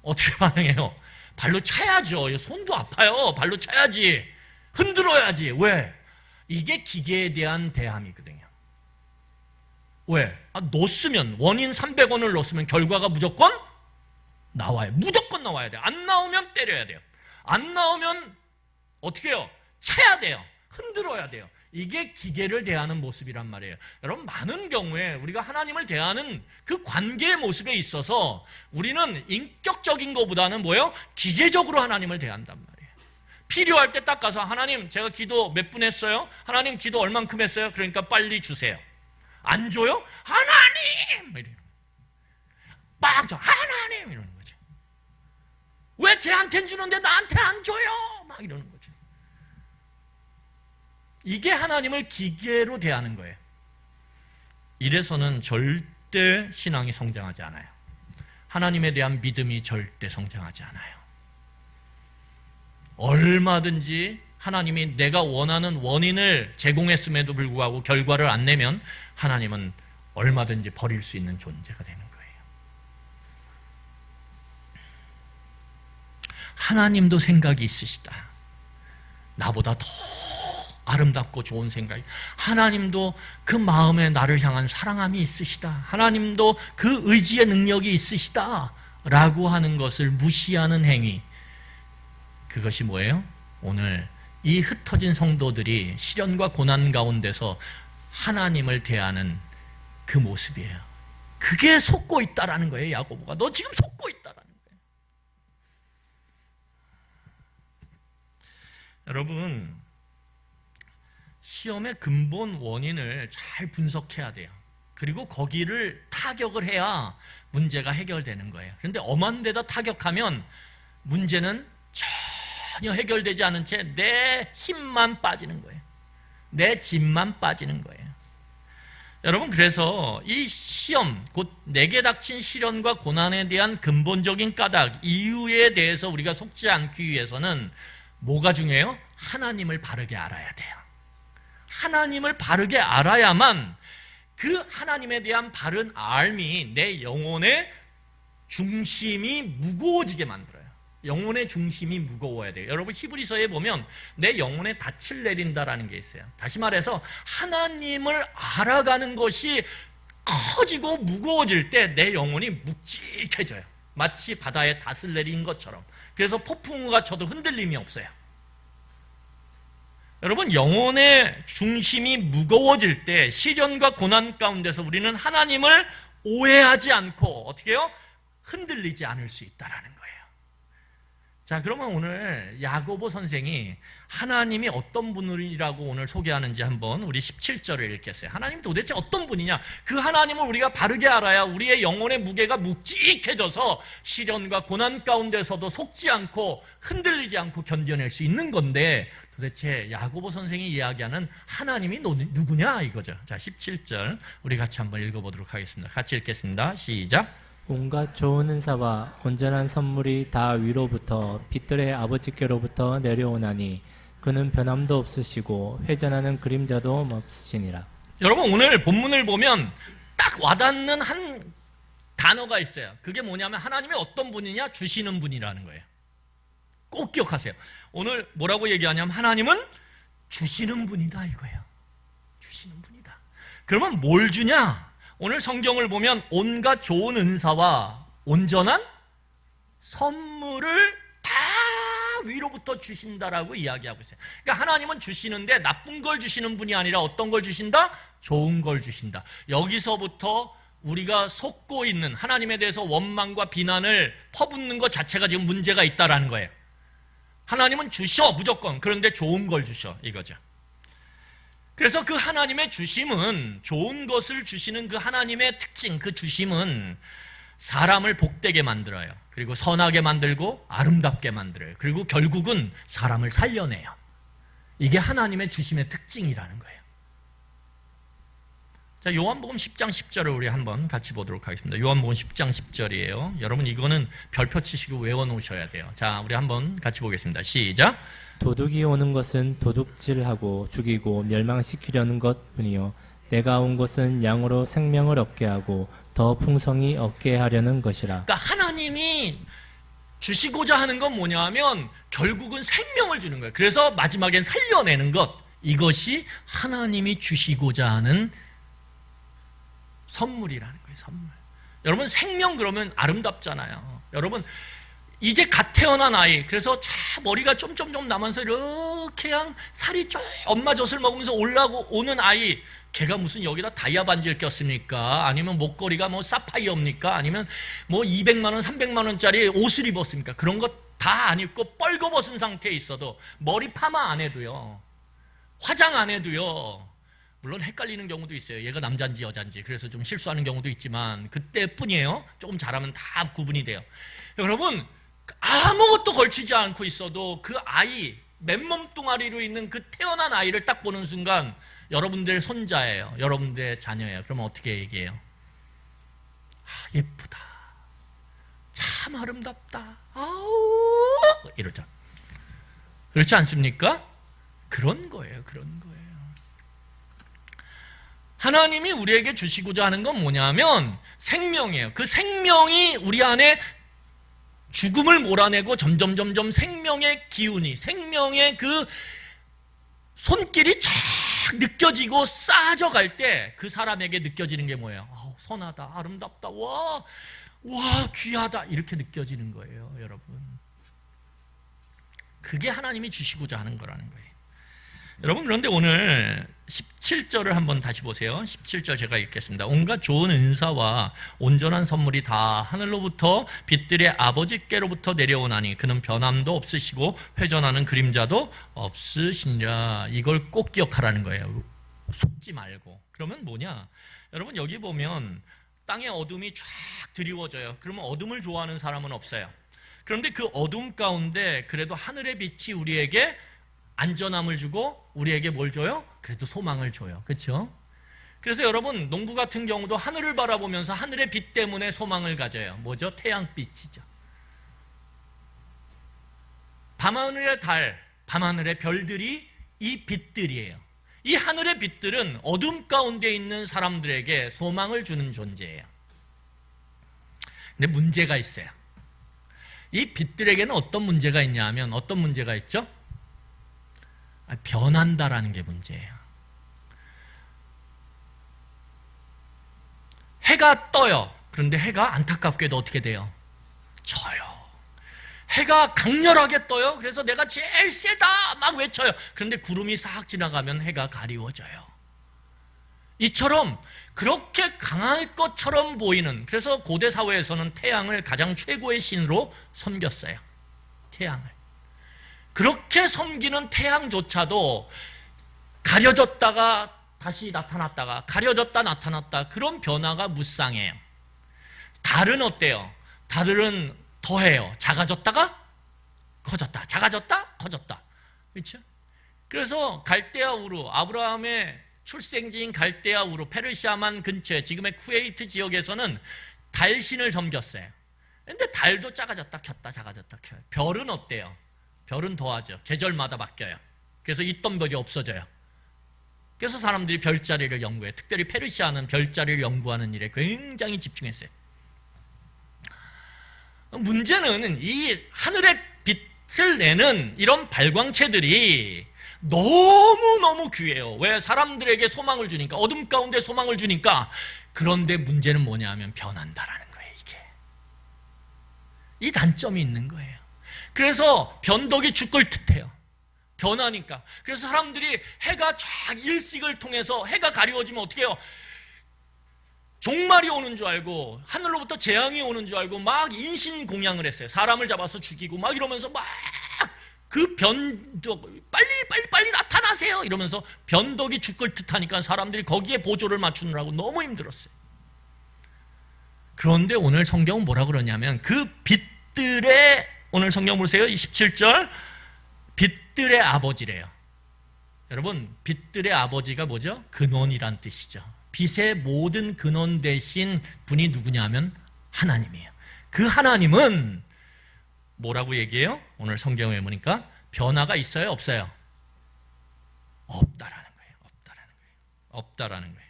Speaker 1: 어떻게 반응해요? 발로 차야죠. 손도 아파요. 발로 차야지. 흔들어야지. 왜? 이게 기계에 대한 대함이거든요. 왜? 넣었으면, 원인 300원을 넣었으면 결과가 무조건 나와요. 무조건 나와야 돼요. 안 나오면 때려야 돼요. 안 나오면 어떻게 해요? 차야 돼요. 흔들어야 돼요. 이게 기계를 대하는 모습이란 말이에요. 여러분, 많은 경우에 우리가 하나님을 대하는 그 관계의 모습에 있어서 우리는 인격적인 것보다는 뭐예요? 기계적으로 하나님을 대한단 말이에요. 필요할 때 딱 가서 하나님, 제가 기도 몇 분 했어요? 하나님, 기도 얼만큼 했어요? 그러니까 빨리 주세요. 안 줘요? 하나님! 이러는 거예요. 빡 줘. 하나님! 이러는 거죠. 왜 쟤한테는 주는데 나한테는 안 줘요? 막 이러는 거죠. 이게 하나님을 기계로 대하는 거예요. 이래서는 절대 신앙이 성장하지 않아요. 하나님에 대한 믿음이 절대 성장하지 않아요. 얼마든지 하나님이 내가 원하는 원인을 제공했음에도 불구하고 결과를 안 내면 하나님은 얼마든지 버릴 수 있는 존재가 되는 거예요. 하나님도 생각이 있으시다. 나보다 더 아름답고 좋은 생각이. 하나님도 그 마음에 나를 향한 사랑함이 있으시다. 하나님도 그 의지의 능력이 있으시다 라고 하는 것을 무시하는 행위, 그것이 뭐예요? 오늘 이 흩어진 성도들이 시련과 고난 가운데서 하나님을 대하는 그 모습이에요. 그게 속고 있다라는 거예요. 야고보가 너 지금 속고 있다라는 거예요. 여러분, 시험의 근본 원인을 잘 분석해야 돼요. 그리고 거기를 타격을 해야 문제가 해결되는 거예요. 그런데 엄한 데다 타격하면 문제는 전혀 해결되지 않은 채 내 힘만 빠지는 거예요. 내 짐만 빠지는 거예요. 여러분, 그래서 이 시험, 곧 내게 닥친 시련과 고난에 대한 근본적인 까닭, 이유에 대해서 우리가 속지 않기 위해서는 뭐가 중요해요? 하나님을 바르게 알아야 돼요. 하나님을 바르게 알아야만 그 하나님에 대한 바른 알미 내 영혼의 중심이 무거워지게 만들어요. 영혼의 중심이 무거워야 돼요. 여러분, 히브리서에 보면 내 영혼에 닻을 내린다라는 게 있어요. 다시 말해서 하나님을 알아가는 것이 커지고 무거워질 때 내 영혼이 묵직해져요. 마치 바다에 닻을 내린 것처럼. 그래서 폭풍우가 쳐도 흔들림이 없어요. 여러분, 영혼의 중심이 무거워질 때 시련과 고난 가운데서 우리는 하나님을 오해하지 않고 어떻게 해요? 흔들리지 않을 수 있다라는 거예요. 자, 그러면 오늘 야고보 선생이 하나님이 어떤 분이라고 오늘 소개하는지 한번 우리 17절을 읽겠어요. 하나님 도대체 어떤 분이냐? 그 하나님을 우리가 바르게 알아야 우리의 영혼의 무게가 묵직해져서 시련과 고난 가운데서도 속지 않고 흔들리지 않고 견뎌낼 수 있는 건데, 도대체 야고보 선생이 이야기하는 하나님이 누구냐 이거죠. 자, 17절 우리 같이 한번 읽어보도록 하겠습니다. 같이 읽겠습니다. 시작.
Speaker 2: 온갖 좋은 은사와 온전한 선물이 다 위로부터 빛들의 아버지께로부터 내려오나니 그는 변함도 없으시고 회전하는 그림자도 없으시니라.
Speaker 1: 여러분, 오늘 본문을 보면 딱 와닿는 한 단어가 있어요. 그게 뭐냐면 하나님이 어떤 분이냐? 주시는 분이라는 거예요. 꼭 기억하세요. 오늘 뭐라고 얘기하냐면 하나님은 주시는 분이다 이거예요. 주시는 분이다. 그러면 뭘 주냐? 오늘 성경을 보면 온갖 좋은 은사와 온전한 선물을 다 위로부터 주신다라고 이야기하고 있어요. 그러니까 하나님은 주시는데 나쁜 걸 주시는 분이 아니라 어떤 걸 주신다? 좋은 걸 주신다. 여기서부터 우리가 속고 있는 하나님에 대해서 원망과 비난을 퍼붓는 것 자체가 지금 문제가 있다라는 거예요. 하나님은 주셔 무조건. 그런데 좋은 걸 주셔 이거죠. 그래서 그 하나님의 주심은, 좋은 것을 주시는 그 하나님의 특징, 그 주심은 사람을 복되게 만들어요. 그리고 선하게 만들고 아름답게 만들어요. 그리고 결국은 사람을 살려내요. 이게 하나님의 주심의 특징이라는 거예요. 자, 요한복음 10장 10절을 우리 한번 같이 보도록 하겠습니다. 요한복음 10장 10절이에요. 여러분 이거는 별표 치시고 외워놓으셔야 돼요. 자, 우리 한번 같이 보겠습니다. 시작.
Speaker 2: 도둑이 오는 것은 도둑질하고 죽이고 멸망시키려는 것뿐이요 내가 온 것은 양으로 생명을 얻게 하고 더 풍성히 얻게 하려는 것이라.
Speaker 1: 그러니까 하나님이 주시고자 하는 건 뭐냐 하면 결국은 생명을 주는 거예요. 그래서 마지막엔 살려내는 것, 이것이 하나님이 주시고자 하는 선물이라는 거예요. 선물. 여러분 생명 그러면 아름답잖아요. 여러분 이제 갓 태어난 아이, 그래서 머리가 좀 나면서 이렇게 그냥 살이 좀 엄마 젖을 먹으면서 올라오는 아이, 걔가 무슨 여기다 다이아 반지를 꼈습니까? 아니면 목걸이가 뭐 사파이어입니까? 아니면 뭐 200만 원, 300만 원짜리 옷을 입었습니까? 그런 거 다 안 입고 뻘거벗은 상태에 있어도, 머리 파마 안 해도요, 화장 안 해도요, 물론 헷갈리는 경우도 있어요. 얘가 남자인지 여자인지. 그래서 좀 실수하는 경우도 있지만 그때뿐이에요. 조금 잘하면 다 구분이 돼요. 여러분 아무것도 걸치지 않고 있어도 그 아이, 맨몸 뚱아리로 있는 그 태어난 아이를 딱 보는 순간 여러분들 손자예요. 여러분들 자녀예요. 그러면 어떻게 얘기해요? 아, 예쁘다. 참 아름답다. 아우 이러죠. 그렇지 않습니까? 그런 거예요. 그런 거예요. 하나님이 우리에게 주시고자 하는 건 뭐냐면 생명이에요. 그 생명이 우리 안에 죽음을 몰아내고 점점 생명의 기운이, 생명의 그 손길이 쫙 느껴지고 쌓아져 갈 때 그 사람에게 느껴지는 게 뭐예요? 선하다, 아름답다, 와 귀하다, 이렇게 느껴지는 거예요. 여러분, 그게 하나님이 주시고자 하는 거라는 거예요. 여러분, 그런데 오늘 17절을 한번 다시 보세요. 17절 제가 읽겠습니다. 온갖 좋은 은사와 온전한 선물이 다 하늘로부터 빛들의 아버지께로부터 내려오나니 그는 변함도 없으시고 회전하는 그림자도 없으시니라. 이걸 꼭 기억하라는 거예요. 속지 말고. 그러면 뭐냐? 여러분 여기 보면 땅의 어둠이 쫙 드리워져요. 그러면 어둠을 좋아하는 사람은 없어요. 그런데 그 어둠 가운데 그래도 하늘의 빛이 우리에게 안전함을 주고 우리에게 뭘 줘요? 그래도 소망을 줘요. 그렇죠? 그래서 여러분 농부 같은 경우도 하늘을 바라보면서 하늘의 빛 때문에 소망을 가져요. 뭐죠? 태양빛이죠. 밤하늘의 달, 밤하늘의 별들이 이 빛들이에요. 이 하늘의 빛들은 어둠 가운데 있는 사람들에게 소망을 주는 존재예요. 근데 문제가 있어요. 이 빛들에게는 어떤 문제가 있냐 하면, 어떤 문제가 있죠? 변한다라는 게 문제예요. 해가 떠요. 그런데 해가 안타깝게도 어떻게 돼요? 져요. 해가 강렬하게 떠요. 그래서 내가 제일 세다 막 외쳐요. 그런데 구름이 싹 지나가면 해가 가리워져요. 이처럼 그렇게 강할 것처럼 보이는, 그래서 고대 사회에서는 태양을 가장 최고의 신으로 섬겼어요. 태양을. 그렇게 섬기는 태양조차도 가려졌다가 다시 나타났다가 가려졌다 나타났다, 그런 변화가 무쌍해요. 달은 어때요? 달은 더해요. 작아졌다가 커졌다, 작아졌다 커졌다. 그렇죠? 그래서 갈대아 우르, 아브라함의 출생지인 갈대아 우르, 페르시아만 근처에 지금의 쿠웨이트 지역에서는 달신을 섬겼어요. 그런데 달도 작아졌다 켰다 작아졌다 켜요. 별은 어때요? 별은 더하죠. 계절마다 바뀌어요. 그래서 있던 별이 없어져요. 그래서 사람들이 별자리를 연구해요. 특별히 페르시아는 별자리를 연구하는 일에 굉장히 집중했어요. 문제는 이 하늘의 빛을 내는 이런 발광체들이 너무너무 귀해요. 왜? 사람들에게 소망을 주니까, 어둠 가운데 소망을 주니까. 그런데 문제는 뭐냐 하면 변한다라는 거예요. 이게 이 단점이 있는 거예요. 그래서 변덕이 죽을 듯해요. 변하니까. 그래서 사람들이 해가 쫙 일식을 통해서 해가 가리워지면 어떻게 해요? 종말이 오는 줄 알고 하늘로부터 재앙이 오는 줄 알고 막 인신공양을 했어요. 사람을 잡아서 죽이고 막 이러면서 막 그 변덕 빨리 나타나세요 이러면서 변덕이 죽을 듯하니까 사람들이 거기에 보조를 맞추느라고 너무 힘들었어요. 그런데 오늘 성경은 뭐라 그러냐면 그 빛들의, 오늘 성경 보세요. 17절, 빛들의 아버지래요. 여러분, 빛들의 아버지가 뭐죠? 근원이란 뜻이죠. 빛의 모든 근원 되신 분이 누구냐면 하나님이에요. 그 하나님은 뭐라고 얘기해요? 오늘 성경에 보니까 변화가 있어요? 없어요? 없다라는 거예요. 없다라는 거예요.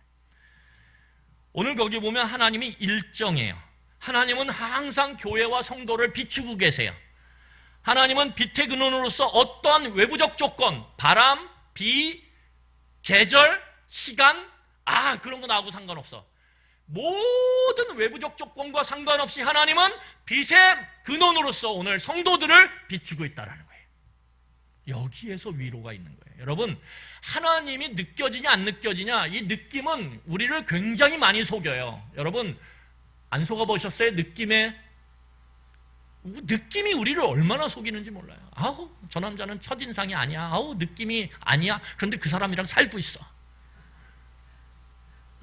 Speaker 1: 오늘 거기 보면 하나님이 일정해요. 하나님은 항상 교회와 성도를 비추고 계세요. 하나님은 빛의 근원으로서 어떠한 외부적 조건, 바람, 비, 계절, 시간, 그런 거 나하고 상관없어. 모든 외부적 조건과 상관없이 하나님은 빛의 근원으로서 오늘 성도들을 비추고 있다는 거예요. 여기에서 위로가 있는 거예요. 여러분, 하나님이 느껴지냐 안 느껴지냐, 이 느낌은 우리를 굉장히 많이 속여요. 여러분, 안 속아보셨어요? 느낌이 우리를 얼마나 속이는지 몰라요. 저 남자는 첫인상이 아니야. 느낌이 아니야. 그런데 그 사람이랑 살고 있어.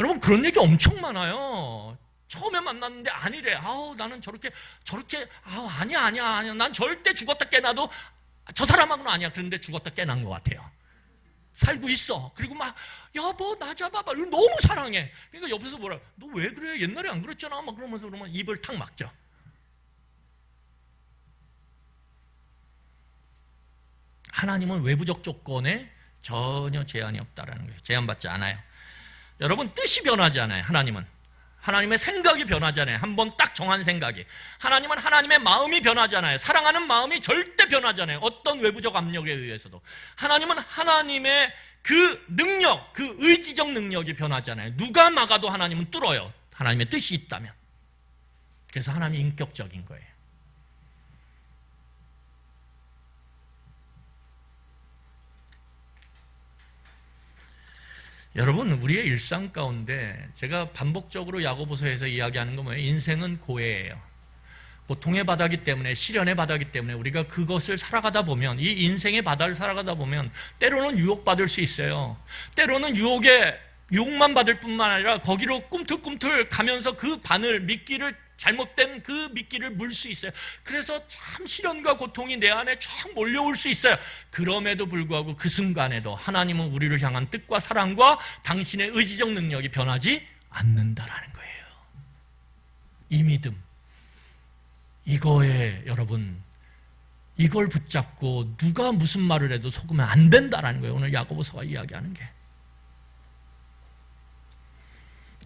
Speaker 1: 여러분, 그런 얘기 엄청 많아요. 처음에 만났는데 아니래. 나는 저렇게 아니야. 난 절대 죽었다 깨나도 저 사람하고는 아니야. 그런데 죽었다 깨난 것 같아요. 살고 있어. 그리고 막 여보 나 잡아봐. 너무 사랑해. 그러니까 옆에서 뭐라, 너 왜 그래? 옛날에 안 그랬잖아. 막 그러면서 그러면 입을 탁 막죠. 하나님은 외부적 조건에 전혀 제한이 없다라는 거예요. 제한받지 않아요. 여러분, 뜻이 변하지 않아요. 하나님의 생각이 변하지 않아요. 한번 딱 정한 생각이. 하나님은 하나님의 마음이 변하지 않아요. 사랑하는 마음이 절대 변하지 않아요. 어떤 외부적 압력에 의해서도. 하나님은 하나님의 그 능력, 그 의지적 능력이 변하지 않아요. 누가 막아도 하나님은 뚫어요. 하나님의 뜻이 있다면. 그래서 하나님이 인격적인 거예요. 여러분, 우리의 일상 가운데 제가 반복적으로 야고보서에서 이야기하는 건 뭐예요? 인생은 고해예요. 고통의 바다기 때문에, 시련의 바다기 때문에 우리가 그것을 살아가다 보면, 이 인생의 바다를 살아가다 보면 때로는 유혹받을 수 있어요. 때로는 유혹만 받을 뿐만 아니라 거기로 꿈틀꿈틀 가면서 그 바늘, 미끼를, 잘못된 그 미끼를 물 수 있어요. 그래서 참 시련과 고통이 내 안에 쫙 몰려올 수 있어요. 그럼에도 불구하고 그 순간에도 하나님은 우리를 향한 뜻과 사랑과 당신의 의지적 능력이 변하지 않는다라는 거예요. 이 믿음, 이거에 여러분, 이걸 붙잡고 누가 무슨 말을 해도 속으면 안 된다라는 거예요. 오늘 야고보서가 이야기하는 게.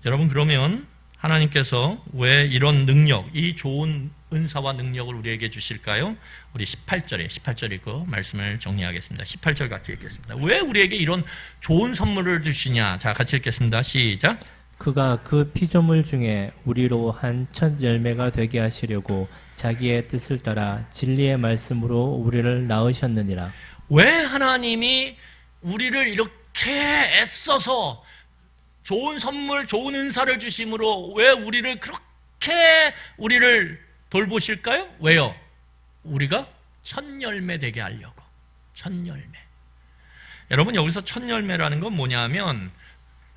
Speaker 1: 여러분, 그러면 하나님께서 왜 이런 능력, 이 좋은 은사와 능력을 우리에게 주실까요? 우리 18절 읽고 말씀을 정리하겠습니다. 18절 같이 읽겠습니다. 왜 우리에게 이런 좋은 선물을 주시냐? 자, 같이 읽겠습니다. 시작.
Speaker 2: 그가 그 피조물 중에 우리로 한 첫 열매가 되게 하시려고 자기의 뜻을 따라 진리의 말씀으로 우리를 낳으셨느니라.
Speaker 1: 왜 하나님이 우리를 이렇게 애써서 좋은 선물, 좋은 은사를 주심으로 왜 우리를 그렇게 돌보실까요? 왜요? 우리가 첫 열매 되게 하려고. 첫 열매. 여러분, 여기서 첫 열매라는 건 뭐냐면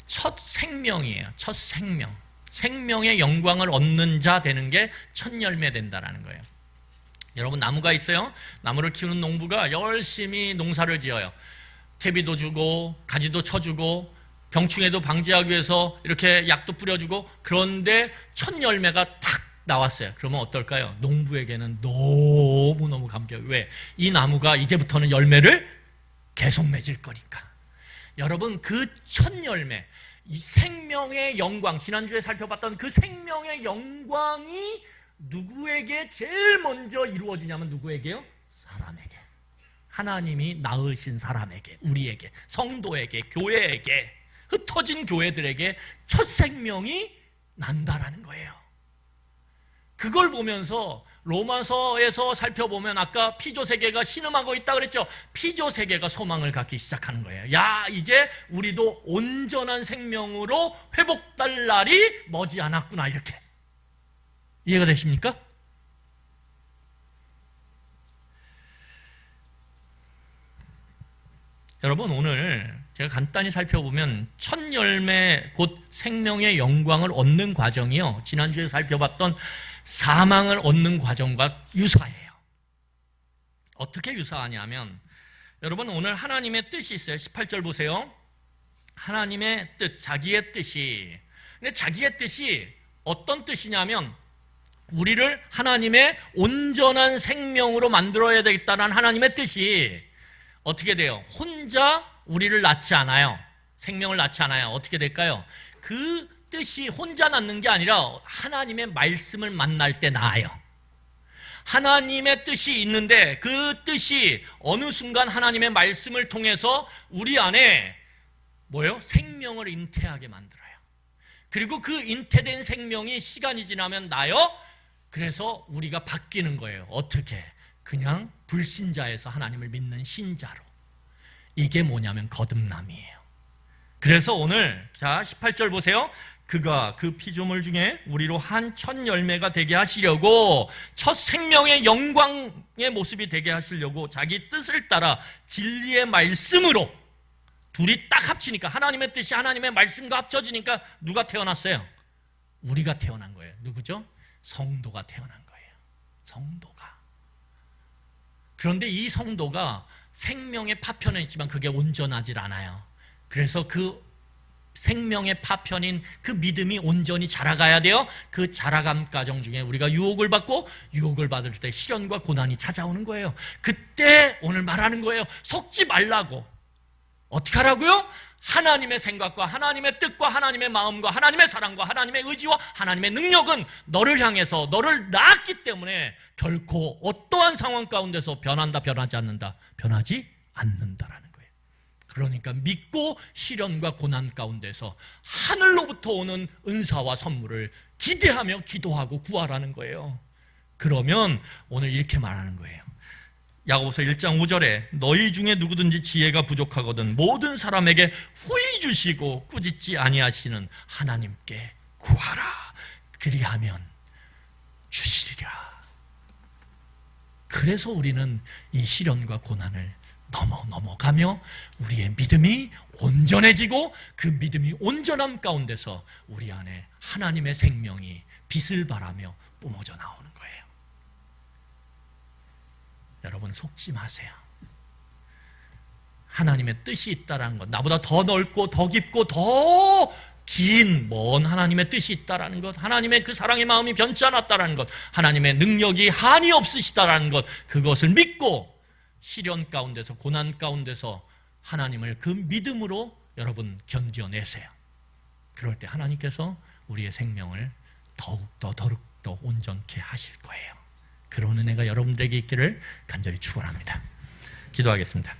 Speaker 1: 첫 생명이에요. 첫 생명. 생명의 영광을 얻는 자 되는 게 첫 열매 된다라는 거예요. 여러분, 나무가 있어요. 나무를 키우는 농부가 열심히 농사를 지어요. 퇴비도 주고 가지도 쳐주고 병충해도 방지하기 위해서 이렇게 약도 뿌려주고, 그런데 첫 열매가 탁 나왔어요. 그러면 어떨까요? 농부에게는 너무너무 감격해요. 왜? 이 나무가 이제부터는 열매를 계속 맺을 거니까. 여러분, 그 첫 열매, 이 생명의 영광, 지난주에 살펴봤던 그 생명의 영광이 누구에게 제일 먼저 이루어지냐면 누구에게요? 사람에게. 하나님이 낳으신 사람에게, 우리에게, 성도에게, 교회에게, 흩어진 교회들에게 첫 생명이 난다라는 거예요. 그걸 보면서 로마서에서 살펴보면 아까 피조 세계가 신음하고 있다 그랬죠. 피조 세계가 소망을 갖기 시작하는 거예요. 야, 이제 우리도 온전한 생명으로 회복될 날이 머지않았구나, 이렇게. 이해가 되십니까? 여러분, 오늘 제가 간단히 살펴보면 첫 열매 곧 생명의 영광을 얻는 과정이요, 지난주에 살펴봤던 사망을 얻는 과정과 유사해요. 어떻게 유사하냐면, 여러분, 오늘 하나님의 뜻이 있어요. 18절 보세요. 하나님의 뜻, 자기의 뜻이. 근데 자기의 뜻이 어떤 뜻이냐면, 우리를 하나님의 온전한 생명으로 만들어야 되겠다는 하나님의 뜻이 어떻게 돼요? 혼자 우리를 낳지 않아요. 생명을 낳지 않아요. 어떻게 될까요? 그 뜻이 혼자 낳는 게 아니라 하나님의 말씀을 만날 때 낳아요. 하나님의 뜻이 있는데 그 뜻이 어느 순간 하나님의 말씀을 통해서 우리 안에 뭐예요? 생명을 잉태하게 만들어요. 그리고 그 잉태된 생명이 시간이 지나면 나요. 그래서 우리가 바뀌는 거예요. 어떻게? 그냥 불신자에서 하나님을 믿는 신자로. 이게 뭐냐면 거듭남이에요. 그래서 오늘 자 18절 보세요. 그가 그 피조물 중에 우리로 한 첫 열매가 되게 하시려고, 첫 생명의 영광의 모습이 되게 하시려고 자기 뜻을 따라 진리의 말씀으로, 둘이 딱 합치니까, 하나님의 뜻이 하나님의 말씀과 합쳐지니까 누가 태어났어요? 우리가 태어난 거예요. 누구죠? 성도가 태어난 거예요. 성도가. 그런데 이 성도가 생명의 파편은 있지만 그게 온전하질 않아요. 그래서 그 생명의 파편인 그 믿음이 온전히 자라가야 돼요. 그 자라감 과정 중에 우리가 유혹을 받고, 유혹을 받을 때 시련과 고난이 찾아오는 거예요. 그때 오늘 말하는 거예요. 속지 말라고. 어떻게 하라고요? 하나님의 생각과 하나님의 뜻과 하나님의 마음과 하나님의 사랑과 하나님의 의지와 하나님의 능력은 너를 향해서, 너를 낳았기 때문에 결코 어떠한 상황 가운데서 변한다, 변하지 않는다, 변하지 않는다라는 거예요. 그러니까 믿고 시련과 고난 가운데서 하늘로부터 오는 은사와 선물을 기대하며 기도하고 구하라는 거예요. 그러면 오늘 이렇게 말하는 거예요. 야고보서 1장 5절에 너희 중에 누구든지 지혜가 부족하거든 모든 사람에게 후히 주시고 꾸짖지 아니하시는 하나님께 구하라. 그리하면 주시리라. 그래서 우리는 이 시련과 고난을 넘어가며 우리의 믿음이 온전해지고, 그 믿음이 온전함 가운데서 우리 안에 하나님의 생명이 빛을 발하며 뿜어져 나오는 거예요. 여러분, 속지 마세요. 하나님의 뜻이 있다는 것, 나보다 더 넓고 더 깊고 더 긴 먼 하나님의 뜻이 있다는 것, 하나님의 그 사랑의 마음이 변치 않았다는 것, 하나님의 능력이 한이 없으시다는 것, 그것을 믿고 시련 가운데서, 고난 가운데서 하나님을 그 믿음으로 여러분 견뎌내세요. 그럴 때 하나님께서 우리의 생명을 더욱더 온전케 하실 거예요. 그런 은혜가 여러분들에게 있기를 간절히 축원합니다. 기도하겠습니다.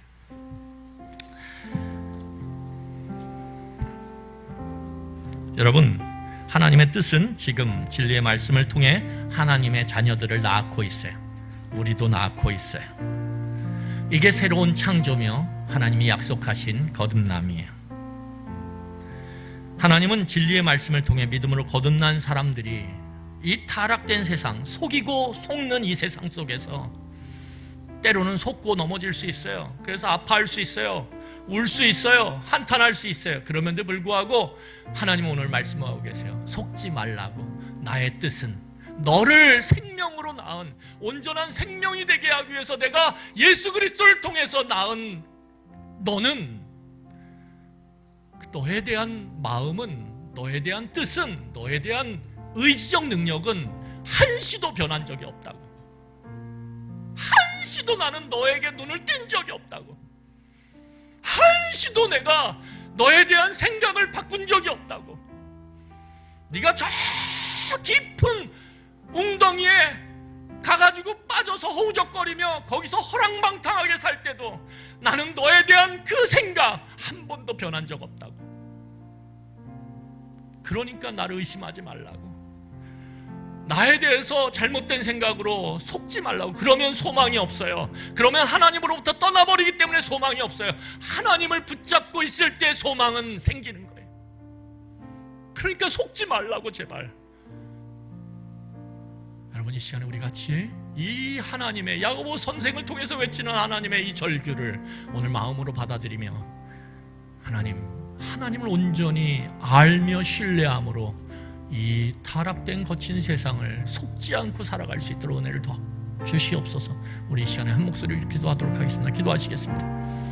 Speaker 1: 여러분, 하나님의 뜻은 지금 진리의 말씀을 통해 하나님의 자녀들을 낳고 있어요. 우리도 낳고 있어요. 이게 새로운 창조며 하나님이 약속하신 거듭남이에요. 하나님은 진리의 말씀을 통해 믿음으로 거듭난 사람들이 이 타락된 세상, 속이고 속는 이 세상 속에서 때로는 속고 넘어질 수 있어요. 그래서 아파할 수 있어요. 울 수 있어요. 한탄할 수 있어요. 그럼에도 불구하고 하나님은 오늘 말씀하고 계세요. 속지 말라고. 나의 뜻은 너를 생명으로 낳은, 온전한 생명이 되게 하기 위해서 내가 예수 그리스도를 통해서 낳은 너는, 너에 대한 마음은, 너에 대한 뜻은, 너에 대한 의지적 능력은 한시도 변한 적이 없다고. 한시도 나는 너에게 눈을 띈 적이 없다고. 한시도 내가 너에 대한 생각을 바꾼 적이 없다고. 네가 저 깊은 웅덩이에 가가지고 빠져서 허우적거리며 거기서 허랑방탕하게 살 때도 나는 너에 대한 그 생각 한 번도 변한 적 없다고. 그러니까 나를 의심하지 말라고. 나에 대해서 잘못된 생각으로 속지 말라고. 그러면 소망이 없어요. 그러면 하나님으로부터 떠나버리기 때문에 소망이 없어요. 하나님을 붙잡고 있을 때 소망은 생기는 거예요. 그러니까 속지 말라고, 제발. 여러분, 이 시간에 우리 같이 이 하나님의, 야고보 선생을 통해서 외치는 하나님의 이 절규를 오늘 마음으로 받아들이며 하나님을 온전히 알며 신뢰함으로 이 타락된 거친 세상을 속지 않고 살아갈 수 있도록 은혜를 더 주시옵소서. 우리 이 시간에 한 목소리로 기도하도록 하겠습니다. 기도하시겠습니다.